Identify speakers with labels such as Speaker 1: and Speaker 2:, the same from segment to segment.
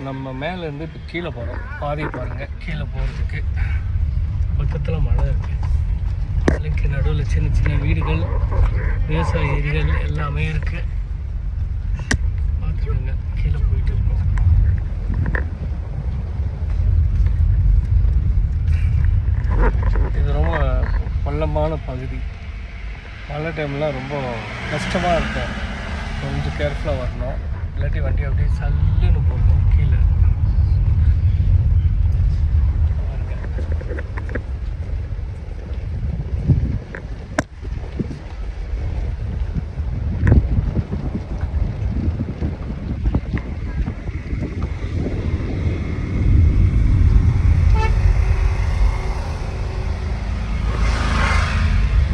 Speaker 1: நம்ம மேலேருந்து இப்போ கீழே போகிறோம். பாதையை பாருங்கள், கீழே போகிறதுக்கு பக்கத்தில் மலை இருக்குது. மலைக்கு நடுவில் சின்ன சின்ன வீடுகள், விவசாய ஏரிகள் எல்லாமே இருக்குது. பார்த்துக்கோங்க, கீழே போயிட்டு இருக்கோம். இது ரொம்ப பள்ளமான பகுதி. மழை டைம்லாம் ரொம்ப கஷ்டமாக இருக்கும். கொஞ்சம் கேர்ஃபுல்லாக வரணும், இல்லாட்டி வண்டி அப்படியே சல்லுன்னு போடணும் கீழே.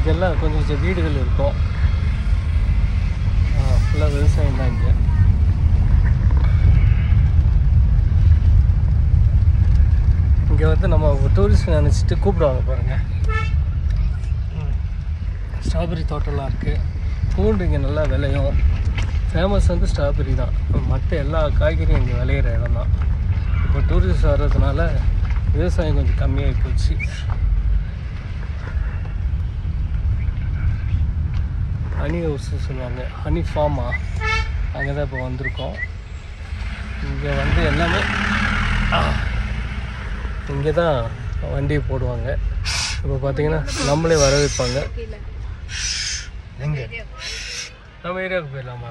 Speaker 1: இதெல்லாம் கொஞ்சம் கொஞ்சம் வீடுகள் இருக்கும். ஃபுல்லாக விவசாயம் தான் இங்கே. இங்கே வந்து நம்ம டூரிஸ்ட் நினச்சிட்டு கூப்பிடுவாங்க பாருங்கள். ஸ்ட்ராபெரி தோட்டம்லாம் இருக்குது. பூண்டு இங்கே நல்லா விளையும். ஃபேமஸ் வந்து ஸ்ட்ராபெரி தான். மற்ற எல்லா காய்கறியும் இங்கே விளையிற இடம் தான். இப்போ டூரிஸ்ட் வர்றதுனால விவசாயம் கொஞ்சம் கம்மியாகி போச்சு. ஹனி ஹவுஸ் சொல்லுவாங்க, ஹனி ஃபார்மா, அங்கே தான் இப்போ வந்திருக்கோம். இங்கே வந்து எல்லாமே இங்கே தான் வண்டியை போடுவாங்க. இப்போ பார்த்தீங்கன்னா நம்மளே வர வைப்பாங்க. எங்கே நம்ம ஏரியாவுக்கு போயிடலாமா?